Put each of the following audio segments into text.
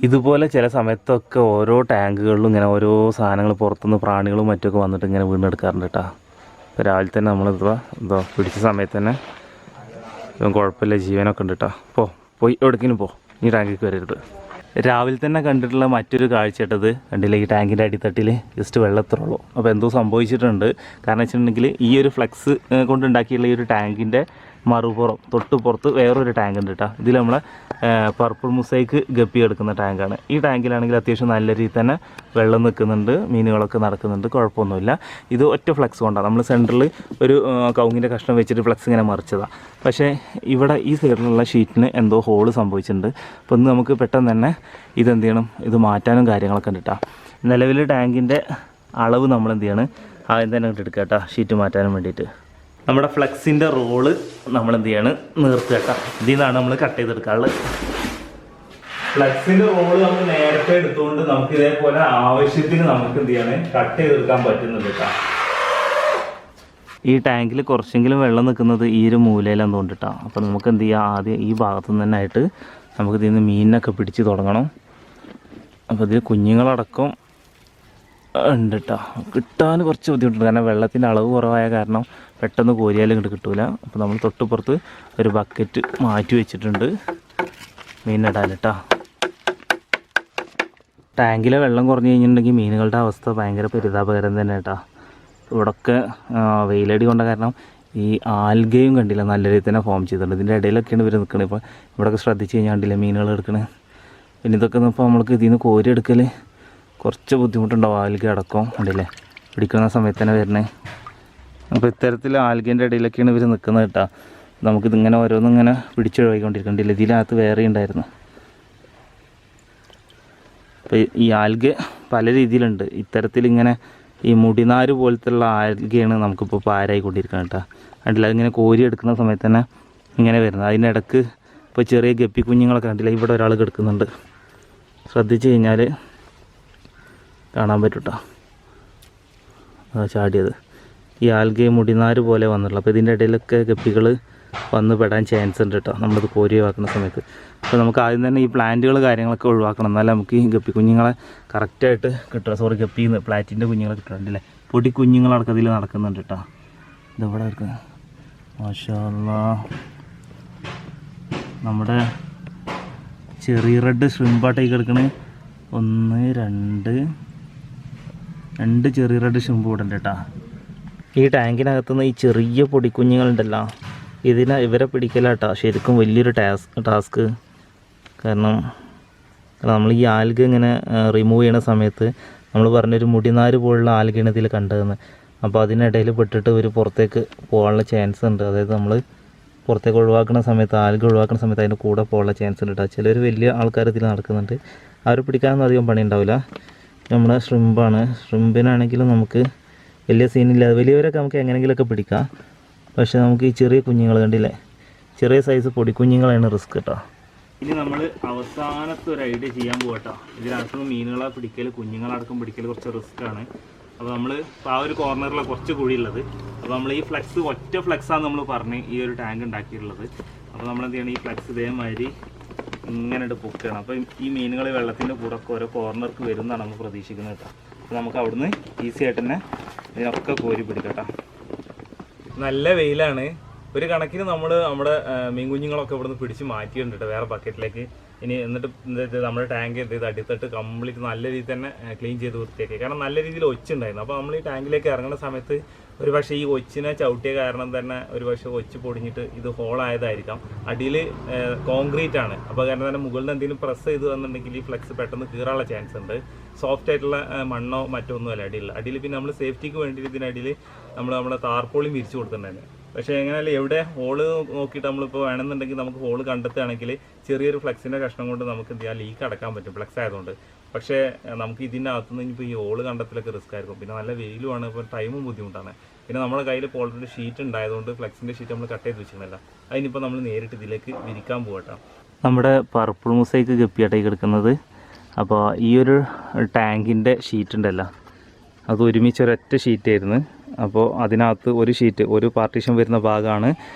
ഇതുപോലെ ചില സമയത്തൊക്കെ ഓരോ ടാങ്കുകളിലും ഇങ്ങനെ ഓരോ സാധനങ്ങൾ പുറത്തുനിന്ന് പ്രാണികളും മറ്റൊക്കെ വന്നിട്ട് ഇങ്ങനെ വീണെടുക്കാറുണ്ട് കേട്ടോ. ഇപ്പോൾ രാവിലെ തന്നെ നമ്മളിതോ പിടിച്ച സമയത്ത് തന്നെ കുഴപ്പമില്ല, ജീവനൊക്കെ ഉണ്ട് കേട്ടോ. പോയി എവിടേക്കെങ്കിലും ഈ ടാങ്കിലേക്ക് വരരുത്. രാവിലെ തന്നെ കണ്ടിട്ടുള്ള മറ്റൊരു കാഴ്ചയിട്ടത് കണ്ടില്ല, ഈ ടാങ്കിൻ്റെ അടിത്തട്ടിൽ ജസ്റ്റ് വെള്ളത്തിലുള്ളൂ. അപ്പോൾ എന്തോ സംഭവിച്ചിട്ടുണ്ട്. കാരണം വെച്ചിട്ടുണ്ടെങ്കിൽ ഈ ഒരു ഫ്ലെക്സ് കൊണ്ടുണ്ടാക്കിയുള്ള ഈ ഒരു ടാങ്കിൻ്റെ മറുപുറം തൊട്ട് പുറത്ത് വേറൊരു ടാങ്ക് ഉണ്ട് കേട്ടോ. ഇതിൽ നമ്മളെ പർപ്പിൾ മുസൈക്ക് ഗപ്പി എടുക്കുന്ന ടാങ്കാണ്. ഈ ടാങ്കിലാണെങ്കിൽ അത്യാവശ്യം നല്ല രീതിയിൽ തന്നെ വെള്ളം നിൽക്കുന്നുണ്ട്, മീനുകളൊക്കെ നടക്കുന്നുണ്ട്, കുഴപ്പമൊന്നുമില്ല. ഇത് ഒറ്റ ഫ്ലെക്സ് കൊണ്ടാണ് നമ്മൾ സെൻറ്ററിൽ ഒരു കവുങ്ങിൻ്റെ കഷ്ണം വെച്ചിട്ട് ഫ്ലെക്സ് ഇങ്ങനെ മറിച്ചതാണ്. പക്ഷേ ഇവിടെ ഈ സൈഡിലുള്ള ഷീറ്റിന് എന്തോ ഹോള് സംഭവിച്ചിട്ടുണ്ട്. അപ്പോൾ ഇന്ന് നമുക്ക് പെട്ടെന്ന് തന്നെ ഇതെന്ത് ചെയ്യണം, ഇത് മാറ്റാനും കാര്യങ്ങളൊക്കെ ഉണ്ട് കേട്ടോ. നിലവിൽ ടാങ്കിൻ്റെ അളവ് നമ്മൾ എന്ത് ചെയ്യണം, ആദ്യം തന്നെ എടുക്കുക കേട്ടോ, ഷീറ്റ് മാറ്റാനും വേണ്ടിയിട്ട്. നമ്മുടെ ഫ്ലെക്സിൻ്റെ റോള് നമ്മൾ എന്ത് ചെയ്യാണ്, നിർത്തുക കേട്ടോ. ഇതിൽ നിന്നാണ് നമ്മൾ കട്ട് ചെയ്തെടുക്കാറുള്ളത്. ഫ്ലെക്സിൻ്റെ റോള് നമ്മൾ നേരത്തെ എടുത്തുകൊണ്ട് നമുക്ക് ഇതേപോലെ ആവശ്യത്തിന് നമുക്ക് എന്ത് ചെയ്യാണ്, കട്ട് ചെയ്തെടുക്കാൻ പറ്റുന്നുണ്ട് കേട്ടോ. ഈ ടാങ്കിൽ കുറച്ചെങ്കിലും വെള്ളം നിൽക്കുന്നത് ഈ ഒരു മൂലയിലെന്ന് തോന്നിട്ടാണ്. അപ്പോൾ നമുക്ക് എന്ത് ചെയ്യാം, ആദ്യം ഈ ഭാഗത്തു നിന്ന് തന്നെ ആയിട്ട് നമുക്ക് ഇതിൽ നിന്ന് മീനിനൊക്കെ പിടിച്ച് തുടങ്ങണം. അപ്പോൾ ഇതിൽ കുഞ്ഞുങ്ങളടക്കം ഉണ്ട് കേട്ടോ. കിട്ടാൻ കുറച്ച് ബുദ്ധിമുട്ടുണ്ട്, കാരണം വെള്ളത്തിൻ്റെ അളവ് കുറവായ കാരണം പെട്ടെന്ന് കോരിയാലും ഇങ്ങോട്ട് കിട്ടൂല. അപ്പോൾ നമ്മൾ തൊട്ടുപുറത്ത് ഒരു ബക്കറ്റ് മാറ്റി വെച്ചിട്ടുണ്ട് മീനിടാൻ കേട്ടോ. ടാങ്കിലെ വെള്ളം കുറഞ്ഞു കഴിഞ്ഞിട്ടുണ്ടെങ്കിൽ മീനുകളുടെ അവസ്ഥ ഭയങ്കര പരിതാപകരം തന്നെ കേട്ടോ. ഇവിടെയൊക്കെ വെയിലടി കൊണ്ട കാരണം ഈ ആൽഗയും കണ്ടില്ല നല്ല രീതിയിൽ തന്നെ ഫോം ചെയ്തിട്ടുണ്ട്. ഇതിൻ്റെ ഇടയിലൊക്കെയാണ് ഇവർ നിൽക്കുന്നത്. ഇപ്പോൾ ഇവിടെയൊക്കെ ശ്രദ്ധിച്ച് കഴിഞ്ഞാൽ കണ്ടില്ല മീനുകൾ എടുക്കണത്. പിന്നെ ഇതൊക്കെ ഇപ്പോൾ നമ്മൾക്ക് ഇതിൽ നിന്ന് കോരി എടുക്കൽ കുറച്ച് ബുദ്ധിമുട്ടുണ്ടാവും. ആൽഗ അടക്കം കണ്ടില്ലേ പിടിക്കുന്ന സമയത്ത് തന്നെ വരുന്നത്. അപ്പോൾ ഇത്തരത്തിൽ ആൽഗേൻ്റെ ഇടയിലൊക്കെയാണ് ഇവർ നിൽക്കുന്നത് കേട്ടോ. നമുക്കിതിങ്ങനെ ഓരോന്നിങ്ങനെ പിടിച്ചൊഴിവാക്കിക്കൊണ്ടിരിക്കണ്ടില്ല. ഇതിനകത്ത് വേറെ ഉണ്ടായിരുന്നു. അപ്പോൾ ഈ ആൽഗ പല രീതിയിലുണ്ട്. ഇത്തരത്തിലിങ്ങനെ ഈ മുടിനാര് പോലത്തുള്ള ആൽഗയാണ് നമുക്കിപ്പോൾ പാരായിക്കൊണ്ടിരിക്കുന്നത് കേട്ടോ. കണ്ടില്ല അതിങ്ങനെ കോരി എടുക്കുന്ന സമയത്ത് തന്നെ ഇങ്ങനെ വരുന്നത്. അതിനിടക്ക് ഇപ്പോൾ ചെറിയ ഗപ്പി കുഞ്ഞുങ്ങളൊക്കെ കണ്ടില്ല, ഇവിടെ ഒരാൾ കിടക്കുന്നുണ്ട്. ശ്രദ്ധിച്ച് കഴിഞ്ഞാൽ കാണാൻ പറ്റും കേട്ടോ, ചാടിയത്. ഈ ആൽഗ മുടിനാര് പോലെ വന്നിട്ടുള്ളൂ. അപ്പോൾ ഇതിൻ്റെ ഇടയിലൊക്കെ ഗപ്പികൾ വന്ന് പെടാൻ ചാൻസ് ഉണ്ട് കേട്ടോ നമ്മളിത് കോരി ഒഴിവാക്കുന്ന സമയത്ത്. അപ്പോൾ നമുക്ക് ആദ്യം തന്നെ ഈ പ്ലാന്റുകൾ കാര്യങ്ങളൊക്കെ ഒഴിവാക്കണം, എന്നാലും നമുക്ക് ഈ ഗപ്പി കുഞ്ഞുങ്ങളെ കറക്റ്റായിട്ട് കിട്ടുക. സോറി, ഗപ്പിന്ന് പ്ലാറ്റിൻ്റെ കുഞ്ഞുങ്ങളെ കിട്ടുന്നുണ്ടല്ലേ. പൊടി കുഞ്ഞുങ്ങളടക്കം ഇതിൽ നടക്കുന്നുണ്ട് കേട്ടോ. ഇതെവിടെ ഇരിക്കുന്നത്, മാഷാ അല്ലാഹ്. നമ്മുടെ ചെറിയ റെഡ് ഷ്രിമ്പാട്ടേക്ക് കിടക്കണേ. 1 2 ചെറിയ റെഡ് ഷ്രിമ്പ് ഇവിടെ ഉണ്ട് കേട്ടോ. ഈ ടാങ്കിനകത്തുനിന്ന് ഈ ചെറിയ പൊടിക്കുഞ്ഞുങ്ങളുണ്ടല്ലോ, ഇവരെ പിടിക്കലാട്ടോ ശരിക്കും വലിയൊരു ടാസ്ക്. കാരണം നമ്മൾ ഈ ആൽഗ ഇങ്ങനെ റിമൂവ് ചെയ്യണ സമയത്ത് നമ്മൾ പറഞ്ഞൊരു മുടിനാര് പോലുള്ള ആൽഗയാണ് ഇതിൽ കണ്ടതെന്ന്. അപ്പോൾ അതിനിടയിൽ പെട്ടിട്ട് ഒരു പുറത്തേക്ക് പോകാനുള്ള ചാൻസ് ഉണ്ട്. അതായത് നമ്മൾ പുറത്തേക്ക് ഒഴിവാക്കുന്ന സമയത്ത്, ആൽഗ ഒഴിവാക്കുന്ന സമയത്ത് അതിൻ്റെ കൂടെ പോകാനുള്ള ചാൻസ് ഉണ്ട് കേട്ടോ. ചിലർ വലിയ ആൾക്കാർ ഇതിൽ നടക്കുന്നുണ്ട്. അവർ പിടിക്കാനൊന്നും അധികം പണി ഉണ്ടാവില്ല. നമ്മുടെ ഷ്രിമ്പാണ്. ഷ്രിമ്പിനാണെങ്കിലും നമുക്ക് വലിയ സീനില്ല. വലിയവരൊക്കെ നമുക്ക് എങ്ങനെയെങ്കിലുമൊക്കെ പിടിക്കാം. പക്ഷേ നമുക്ക് ഈ ചെറിയ കുഞ്ഞുങ്ങൾ കണ്ടില്ലേ, ചെറിയ സൈസ് പൊടിക്കുഞ്ഞുങ്ങളാണ് റിസ്ക് കേട്ടോ. ഇനി നമ്മൾ അവസാനത്തെ ഒരു ഐഡിയ ചെയ്യാൻ പോകട്ടോ. ഇതിനകത്ത് മീനുകളെ പിടിക്കൽ, കുഞ്ഞുങ്ങളടക്കം പിടിക്കൽ കുറച്ച് റിസ്ക്കാണ്. അപ്പോൾ നമ്മൾ ഇപ്പോൾ ആ ഒരു കോർണറിലാണ് കുറച്ച് കുഴിയുള്ളത്. അപ്പോൾ നമ്മൾ ഈ ഫ്ലെക്സ് ഒറ്റ ഫ്ലെക്സാണ് നമ്മൾ പറഞ്ഞ് ഈ ഒരു ടാങ്ക് ഉണ്ടാക്കിയിട്ടുള്ളത്. അപ്പോൾ നമ്മൾ എന്ത് ചെയ്യണം, ഈ ഫ്ലെക്സ് ഇതേമാതിരി ഇങ്ങനെ പൊക്കുകയാണ്. അപ്പോൾ ഈ മീനുകൾ വെള്ളത്തിൻ്റെ കൂടൊക്കെ ഓരോ കോർണർക്ക് വരുന്നതാണ് നമ്മൾ പ്രതീക്ഷിക്കുന്നത് കേട്ടോ. അപ്പോൾ നമുക്ക് അവിടുന്ന് ഈസി ആയിട്ട് തന്നെ ഇതിനൊക്കെ കോരി പിടിക്കട്ടോ. നല്ല വെയിലാണ്. ഒരു കണക്കിന് നമ്മൾ നമ്മുടെ മീൻ കുഞ്ഞുങ്ങളൊക്കെ ഇവിടുന്ന് പിടിച്ച് മാറ്റിയിട്ടുണ്ട് കേട്ടോ വേറെ ബക്കറ്റിലേക്ക്. ഇനി എന്നിട്ട് നമ്മുടെ ടാങ്ക് എന്ത് ചെയ്ത് അടിത്തട്ട് കംപ്ലീറ്റ് നല്ല രീതിയിൽ തന്നെ ക്ലീൻ ചെയ്ത് വൃത്തിയാക്കി. കാരണം നല്ല രീതിയിൽ ഒച്ചുണ്ടായിരുന്നു. അപ്പോൾ നമ്മൾ ഈ ടാങ്കിലേക്ക് ഇറങ്ങുന്ന സമയത്ത് ഒരു പക്ഷേ ഈ ഒച്ചിനെ ചവിട്ടിയ കാരണം തന്നെ ഒരു പക്ഷേ ഒച്ച് പൊടിഞ്ഞിട്ട് ഇത് ഹോളായതായിരിക്കാം. അടിയിൽ കോൺക്രീറ്റ് ആണ്. അപ്പോൾ കാരണം തന്നെ മുകളിൽ എന്തെങ്കിലും പ്രസ് ചെയ്ത് വന്നിട്ടുണ്ടെങ്കിൽ ഈ ഫ്ലെക്സ് പെട്ടെന്ന് കീറാനുള്ള ചാൻസ് ഉണ്ട്. സോഫ്റ്റ് ആയിട്ടുള്ള മണ്ണോ മറ്റോ ഒന്നുമല്ല അടിയിൽ. പിന്നെ നമ്മൾ സേഫ്റ്റിക്ക് വേണ്ടിയിട്ട് ഇതിനടിയിൽ നമ്മുടെ താർപോളിയും വിരിച്ചു കൊടുത്തിട്ടുണ്ടായിരുന്നു. പക്ഷേ എങ്ങനെയല്ല എവിടെ ഹോള് നോക്കിയിട്ട് നമ്മളിപ്പോൾ വേണമെന്നുണ്ടെങ്കിൽ നമുക്ക് ഹോള് കണ്ടെത്തുകയാണെങ്കിൽ ചെറിയൊരു ഫ്ലെക്സിൻ്റെ കഷ്ണം കൊണ്ട് നമുക്ക് എന്ത് ചെയ്യാം, ലീക്ക് അടക്കാൻ പറ്റും ഫ്ലെക്സ് ആയതുകൊണ്ട്. പക്ഷേ നമുക്ക് ഇതിൻ്റെ അകത്തുനിന്ന് ഇനിയിപ്പോൾ ഈ ഹോള് കണ്ടെത്തലൊക്കെ റിസ്ക് ആയിരിക്കും. പിന്നെ നല്ല വെയിലുമാണ്, ഇപ്പോൾ ടൈമും ബുദ്ധിമുട്ടാണ്. പിന്നെ നമ്മുടെ കയ്യിൽ ഇപ്പോൾ ഓൾറെഡി ഷീറ്റ് ഉണ്ടായതുകൊണ്ട് ഫ്ലെക്സിൻ്റെ ഷീറ്റ് നമ്മൾ കട്ട് ചെയ്ത് വെച്ചിരുന്നില്ല. അതിനിപ്പോൾ നമ്മൾ നേരിട്ട് ഇതിലേക്ക് വിരിക്കാൻ പോകട്ടോ. നമ്മുടെ പർപ്പിൾ മുസൈക്ക് ഗപ്പിയായിട്ടേക്ക് എടുക്കുന്നത്. അപ്പോൾ ഈ ഒരു ടാങ്കിൻ്റെ ഷീറ്റ് ഉണ്ടല്ലോ, അത് ഒരുമിച്ച് ഒരൊറ്റ ഷീറ്റായിരുന്നു. അപ്പോൾ അതിനകത്ത് ഒരു ഷീറ്റ് ഒരു പാർട്ടീഷൻ വരുന്ന ഭാഗമാണ്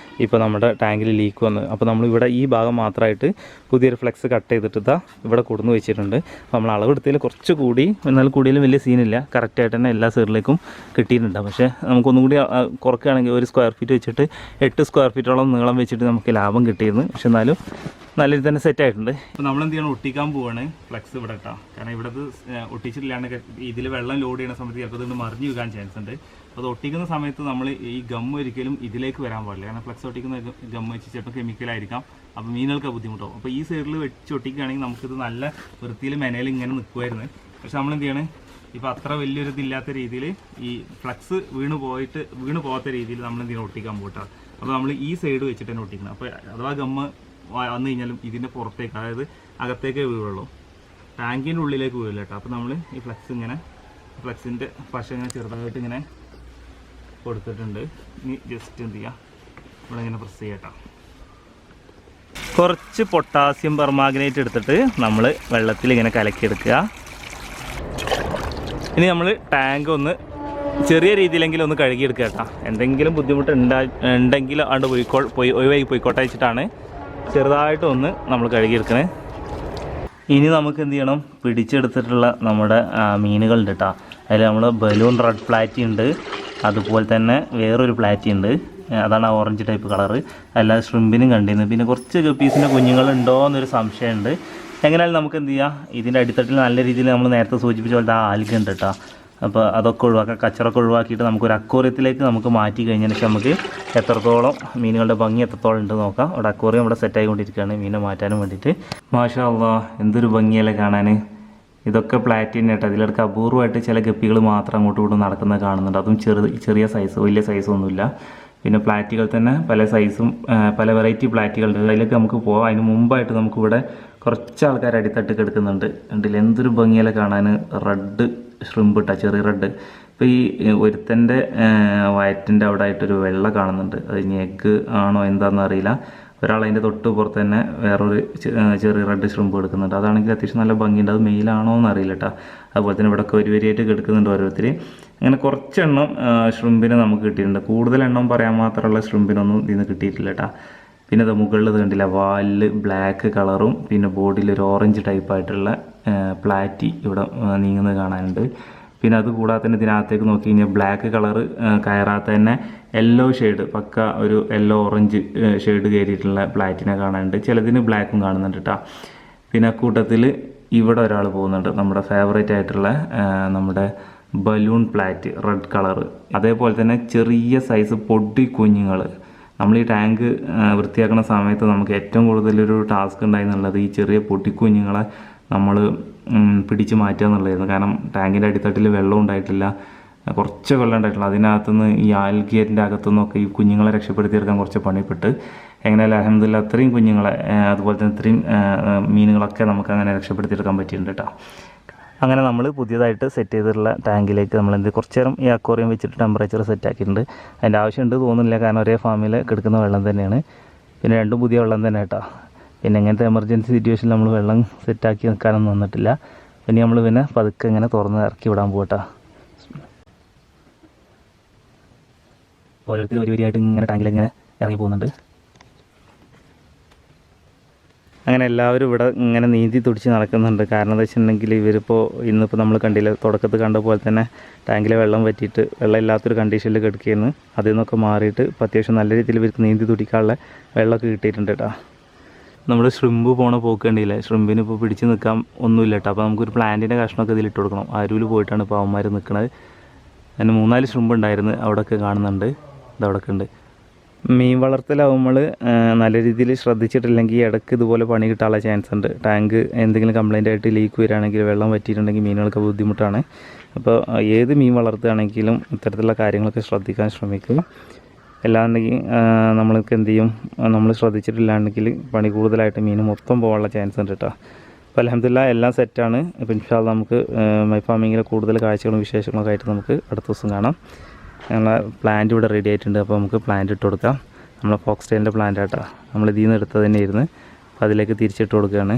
ഇപ്പോൾ നമ്മുടെ ടാങ്കിൽ ലീക്ക് വന്നത്. അപ്പോൾ നമ്മളിവിടെ ഈ ഭാഗം മാത്രമായിട്ട് പുതിയൊരു ഫ്ലെക്സ് കട്ട് ചെയ്തിട്ട് ഇവിടെ കൊടുന്ന് വെച്ചിട്ടുണ്ട്. അപ്പോൾ നമ്മൾ അളവെടുത്തതിൽ കുറച്ച് കൂടി, എന്നാൽ കൂടിയാലും വലിയ സീനില്ല, കറക്റ്റായിട്ട് തന്നെ എല്ലാ സൈഡിലേക്കും കിട്ടിയിട്ടുണ്ട്. പക്ഷേ നമുക്കൊന്നും കൂടി കുറക്കുകയാണെങ്കിൽ ഒരു സ്ക്വയർ ഫീറ്റ് വെച്ചിട്ട് 8 സ്ക്വയർ ഫീറ്റോളം നീളം വെച്ചിട്ട് നമുക്ക് ലാഭം കിട്ടിയിരുന്നു. പക്ഷെ എന്നാലും നല്ല രീതി തന്നെ സെറ്റ് ആയിട്ടുണ്ട്. അപ്പോൾ നമ്മളെന്ത് ചെയ്യണം, ഒട്ടിക്കാൻ പോവാണ് ഫ്ലെക്സ് ഇവിടെ ഇട്ടാ. കാരണം ഇവിടെ ഒട്ടിച്ചിട്ടില്ലാണ്ട് ഇതിൽ വെള്ളം ലോഡ് ചെയ്യുന്ന സമയത്ത് ചിലപ്പോൾ ഇതൊന്ന് മറിഞ്ഞ് വീഴാൻ ചാൻസ് ഉണ്ട്. അപ്പോൾ അത് ഒട്ടിക്കുന്ന സമയത്ത് നമ്മൾ ഈ ഗം ഒരിക്കലും ഇതിലേക്ക് വരാൻ പാടില്ല. കാരണം ഫ്ലെക്സ് ഒട്ടിക്കുന്ന ഗം വെച്ച് ചിലപ്പോൾ കെമിക്കലായിരിക്കാം, അപ്പോൾ മീനുകൾക്ക് ബുദ്ധിമുട്ടാവും. അപ്പോൾ ഈ സൈഡിൽ വെച്ച് ഒട്ടിക്കുകയാണെങ്കിൽ നമുക്കിത് നല്ല വൃത്തിയിൽ മെനയിൽ ഇങ്ങനെ നിൽക്കുമായിരുന്നു. പക്ഷെ നമ്മളെന്ത് ചെയ്യണം, ഇപ്പോൾ അത്ര വലിയൊരു ഇതില്ലാത്ത രീതിയിൽ ഈ ഫ്ലെക്സ് വീണ് പോകാത്ത രീതിയിൽ നമ്മളെന്ത് ചെയ്യണം, ഒട്ടിക്കാൻ പോട്ടാ. അപ്പോൾ നമ്മൾ ഈ സൈഡ് വെച്ചിട്ട് തന്നെ ഒട്ടിക്കണം. അപ്പോൾ അഥവാ ഗമ്മ് വന്നു കഴിഞ്ഞാലും ഇതിൻ്റെ പുറത്തേക്ക്, അതായത് അകത്തേക്കേ വീഴുള്ളൂ, ടാങ്കിൻ്റെ ഉള്ളിലേക്ക് വീഴില്ല കേട്ടോ. അപ്പോൾ നമ്മൾ ഈ ഫ്ലെക്സിൻ്റെ പശ ഇങ്ങനെ ചെറുതായിട്ട് ഇങ്ങനെ കൊടുത്തിട്ടുണ്ട്. ഇനി ജസ്റ്റ് എന്ത് ചെയ്യുക, ഇവിടെ ഇങ്ങനെ പ്രസ് ചെയ്യട്ടോ. കുറച്ച് പൊട്ടാസ്യം പെർമാഗ്നേറ്റ് എടുത്തിട്ട് നമ്മൾ വെള്ളത്തിൽ ഇങ്ങനെ കലക്കിയെടുക്കുക. ഇനി നമ്മൾ ടാങ്ക് ഒന്ന് ചെറിയ രീതിയിലെങ്കിലും ഒന്ന് കഴുകിയെടുക്കുക കേട്ടോ. എന്തെങ്കിലും ബുദ്ധിമുട്ട് ഉണ്ടെങ്കിൽ അവിടെ ഒഴിവാക്കി പോയിക്കോട്ടെ വെച്ചിട്ടാണ് ചെറുതായിട്ടൊന്ന് നമ്മൾ കഴുകിയെടുക്കണേ. ഇനി നമുക്ക് എന്ത് ചെയ്യണം, പിടിച്ചെടുത്തിട്ടുള്ള നമ്മുടെ മീനുകളുണ്ട് കേട്ടോ. അതിൽ നമ്മൾ ബലൂൺ റെഡ് പ്ലാറ്റി ഉണ്ട്, അതുപോലെ തന്നെ വേറൊരു പ്ലാറ്റി ഉണ്ട്, അതാണ് ആ ഓറഞ്ച് ടൈപ്പ് കളറ്. അല്ലാതെ ഷ്രിമ്പിനും കണ്ടിരുന്നു. പിന്നെ കുറച്ച് ഗപ്പീസിൻ്റെ കുഞ്ഞുങ്ങളുണ്ടോ എന്നൊരു സംശയമുണ്ട്. എങ്ങനെയാലും നമുക്ക് എന്ത് ചെയ്യാം, ഇതിൻ്റെ അടിത്തട്ടിൽ നല്ല രീതിയിൽ നമ്മൾ നേരത്തെ സൂചിപ്പിച്ച പോലത്തെ ആ ആൽഗ ഉണ്ട് കേട്ടോ. അപ്പോൾ അതൊക്കെ ഒഴിവാക്കാം, കച്ചറൊക്കെ ഒഴിവാക്കിയിട്ട് നമുക്കൊരു അക്വേറിയത്തിലേക്ക് നമുക്ക് മാറ്റി കഴിഞ്ഞതിന് ശേഷം നമുക്ക് എത്രത്തോളം മീനുകളുടെ ഭംഗി എത്രത്തോളം ഉണ്ട് നോക്കാം. അവിടെ അക്വേറിയം ഇവിടെ സെറ്റായിക്കൊണ്ടിരിക്കുകയാണ് മീനെ മാറ്റാനും വേണ്ടിയിട്ട്. മാഷാ അല്ലാഹ്, എന്തൊരു ഭംഗിയല്ലേ കാണാൻ. ഇതൊക്കെ പ്ലാറ്റിൻ കേട്ടോ. ഇതിലിടക്ക് അപൂർവമായിട്ട് ചില ഗപ്പികൾ മാത്രം അങ്ങോട്ടും ഇങ്ങോട്ടും നടക്കുന്നത് കാണുന്നുണ്ട്. അതും ചെറിയ സൈസ്, വലിയ സൈസൊന്നുമില്ല. പിന്നെ പ്ലാറ്റികൾ തന്നെ പല സൈസും പല വെറൈറ്റി പ്ലാറ്റികളുണ്ട്. അതിലേക്ക് നമുക്ക് പോകാം. അതിന് മുമ്പായിട്ട് നമുക്കിവിടെ കുറച്ച് ആൾക്കാർ അടിത്തട്ട് കിടക്കുന്നുണ്ട്. ഉണ്ടല്ലേ, എന്തൊരു ഭംഗിയല്ലേ കാണാൻ. റെഡ് ഷ്രിമ്പ് ഇട്ടാ, ചെറിയ റെഡ്. ഇപ്പോൾ ഈ ഒരുത്തൻ്റെ വയറ്റിൻ്റെ അവിടെ ആയിട്ടൊരു വെള്ള കാണുന്നുണ്ട്. അത് ഇനി എഗ്ഗ് ആണോ എന്താണെന്ന് അറിയില്ല. ഒരാളതിൻ്റെ തൊട്ട് പുറത്ത് തന്നെ വേറൊരു ചെറിയ റെഡ് ഷ്രിമ്പ് എടുക്കുന്നുണ്ട്. അതാണെങ്കിൽ അത്യാവശ്യം നല്ല ഭംഗിയുണ്ട്. അത് മെയിലാണോ എന്ന് അറിയില്ല കേട്ടോ. അതുപോലെ തന്നെ ഇവിടെ ഒരു വരിയായിട്ട് കിടക്കുന്നുണ്ട് ഓരോരുത്തർ. അങ്ങനെ കുറച്ചെണ്ണം ഷ്രിമ്പിന് നമുക്ക് കിട്ടിയിട്ടുണ്ട്. കൂടുതൽ എണ്ണം പറയാൻ മാത്രമുള്ള ഷ്രിമ്പിനൊന്നും ഇതിന് കിട്ടിയിട്ടില്ല കേട്ടോ. പിന്നെ അത് മുകളിൽ കണ്ടില്ല, വാലിൽ ബ്ലാക്ക് കളറും പിന്നെ ബോഡിയിൽ ഒരു ഓറഞ്ച് ടൈപ്പായിട്ടുള്ള പ്ലാറ്റി ഇവിടെ നീങ്ങുന്നത് കാണാനുണ്ട്. പിന്നെ അതുകൂടാതെ തന്നെ ഇതിനകത്തേക്ക് നോക്കി കഴിഞ്ഞാൽ ബ്ലാക്ക് കളറ് കയറാത്ത തന്നെ യെല്ലോ ഷെയ്ഡ്, പക്ക ഒരു യെല്ലോ ഓറഞ്ച് ഷെയ്ഡ് കയറിയിട്ടുള്ള പ്ലാറ്റിനെ കാണാനുണ്ട്. ചിലതിന് ബ്ലാക്കും കാണുന്നുണ്ട് കേട്ടോ. പിന്നെ കൂട്ടത്തിൽ ഇവിടെ ഒരാൾ പോകുന്നുണ്ട്, നമ്മുടെ ഫേവറേറ്റ് ആയിട്ടുള്ള നമ്മുടെ ബലൂൺ പ്ലാറ്റ് റെഡ് കളറ്. അതേപോലെ തന്നെ ചെറിയ സൈസ് പൊടി കുഞ്ഞുങ്ങൾ. നമ്മൾ ഈ ടാങ്ക് വൃത്തിയാക്കുന്ന സമയത്ത് നമുക്ക് ഏറ്റവും കൂടുതലൊരു ടാസ്ക് ഉണ്ടായിരുന്നുള്ളത് ഈ ചെറിയ പൊട്ടിക്കുഞ്ഞുങ്ങളെ നമ്മൾ പിടിച്ച് മാറ്റുക എന്നുള്ളതായിരുന്നു. കാരണം ടാങ്കിൻ്റെ അടിത്തട്ടിൽ വെള്ളം ഉണ്ടായിട്ടില്ല, കുറച്ച് വെള്ളം ഉണ്ടായിട്ടില്ല. അതിനകത്തുനിന്ന് ഈ ആൽഗേറ്റിൻ്റെ അകത്തുനിന്നൊക്കെ ഈ കുഞ്ഞുങ്ങളെ രക്ഷപ്പെടുത്തിയെടുക്കാൻ കുറച്ച് പണിപ്പെട്ട് എങ്ങനെയല്ല അൽഹംദുലില്ലാ അത്രയും കുഞ്ഞുങ്ങളെ, അതുപോലെ തന്നെ ഇത്രയും മീനുകളൊക്കെ നമുക്ക് അങ്ങനെ രക്ഷപ്പെടുത്തിയെടുക്കാൻ പറ്റിയിട്ടുണ്ട് കേട്ടോ. അങ്ങനെ നമ്മൾ പുതിയതായിട്ട് സെറ്റ് ചെയ്തിട്ടുള്ള ടാങ്കിലേക്ക് നമ്മൾ കുറച്ച് നേരം ഈ അക്വേറിയം വെച്ചിട്ട് ടെമ്പറേച്ചർ സെറ്റ് ആക്കിയിട്ടുണ്ട്. അതിൻ്റെ ആവശ്യമുണ്ട് തോന്നുന്നില്ല, കാരണം ഒരേ ഫാമിൽ കിടക്കുന്ന വെള്ളം തന്നെയാണ്. പിന്നെ രണ്ടും പുതിയ വെള്ളം തന്നെ കേട്ടോ. പിന്നെ ഇങ്ങനത്തെ എമർജൻസി സിറ്റുവേഷനിൽ നമ്മൾ വെള്ളം സെറ്റാക്കി നിൽക്കാനൊന്നും വന്നിട്ടില്ല. പിന്നെ നമ്മൾ പിന്നെ പതുക്കെ ഇങ്ങനെ തുറന്ന് ഇറക്കി വിടാൻ പോകട്ടോ. ഓരോരുത്തർ ഒരു വരിയായിട്ട് ഇങ്ങനെ ടാങ്കിലിങ്ങനെ ഇറങ്ങി പോകുന്നുണ്ട്. അങ്ങനെ എല്ലാവരും ഇവിടെ ഇങ്ങനെ നീന്തി തുടിച്ച് നടക്കുന്നുണ്ട്. കാരണം എന്താ വെച്ചിട്ടുണ്ടെങ്കിൽ ഇവരിപ്പോൾ ഇന്നിപ്പോൾ നമ്മൾ കണ്ടില്ല, തുടക്കത്തിൽ കണ്ട പോലെ തന്നെ ടാങ്കിലെ വെള്ളം വറ്റിയിട്ട് വെള്ളം ഇല്ലാത്തൊരു കണ്ടീഷനിൽ കിടക്കുകയെന്ന്. അതിൽ നിന്നൊക്കെ മാറിയിട്ട് ഇപ്പോൾ അത്യാവശ്യം നല്ല രീതിയിൽ ഇവർക്ക് നീന്തി തുടിക്കാനുള്ള വെള്ളമൊക്കെ കിട്ടിയിട്ടുണ്ട് കേട്ടോ. നമ്മുടെ ഷ്രിമ്പ് പോണ പോക്ക് കണ്ടില്ലേ, ഷ്രിമ്പിന് ഇപ്പോൾ പിടിച്ച് നിൽക്കാൻ ഒന്നുമില്ല കേട്ടോ. അപ്പോൾ നമുക്കൊരു പ്ലാന്റിൻ്റെ കഷ്ണമൊക്കെ ഇതിലിട്ട് കൊടുക്കണം. അരുവിൽ പോയിട്ടാണ് ഇപ്പോൾ അവന്മാർ നിൽക്കുന്നത്. അതിന് 3-4 ഷ്രിമ്പ് ഉണ്ടായിരുന്നു, അവിടെയൊക്കെ കാണുന്നുണ്ട്, ഇതവിടെയൊക്കെ ഉണ്ട്. മീൻ വളർത്തലാവുമ്പോൾ നല്ല രീതിയിൽ ശ്രദ്ധിച്ചിട്ടില്ലെങ്കിൽ ഇടയ്ക്ക് ഇതുപോലെ പണി കിട്ടാനുള്ള ചാൻസ് ഉണ്ട്. ടാങ്ക് എന്തെങ്കിലും കംപ്ലൈൻ്റ് ആയിട്ട് ലീക്ക് വരികയാണെങ്കിൽ വെള്ളം വറ്റിയിട്ടുണ്ടെങ്കിൽ മീനുകൾക്ക് ബുദ്ധിമുട്ടാണ്. അപ്പോൾ ഏത് മീൻ വളർത്തുകയാണെങ്കിലും ഇത്തരത്തിലുള്ള കാര്യങ്ങളൊക്കെ ശ്രദ്ധിക്കാൻ ശ്രമിക്കുക. അല്ലാന്നുണ്ടെങ്കിൽ നമ്മൾക്ക് എന്ത് ചെയ്യും, നമ്മൾ ശ്രദ്ധിച്ചിട്ടില്ലാണ്ടെങ്കിൽ പണി കൂടുതലായിട്ട് മീൻ മൊത്തം പോകാനുള്ള ചാൻസ് ഉണ്ട് കേട്ടോ. അപ്പോൾ അൽഹംദുലില്ലാ എല്ലാം സെറ്റാണ്. അപ്പോൾ ഇൻഷാ അല്ലാഹ് നമുക്ക് മൈ ഫാമിങ്ങിലെ കൂടുതൽ കാഴ്ചകളും വിശേഷങ്ങളൊക്കെ ആയിട്ട് നമുക്ക് അടുത്ത ദിവസം കാണാം. ഞങ്ങളെ പ്ലാന്റ് ഇവിടെ റെഡി ആയിട്ടുണ്ട്. അപ്പോൾ നമുക്ക് പ്ലാന്റ് ഇട്ട് കൊടുക്കാം. നമ്മളെ ഫോക്സ് ടെയിലിൻ്റെ പ്ലാന്റ് ആട്ടോ, നമ്മൾ ഇതിൽ നിന്ന് എടുത്തത് തന്നെയായിരുന്നു. അപ്പോൾ അതിലേക്ക് തിരിച്ചിട്ട് കൊടുക്കുകയാണ്.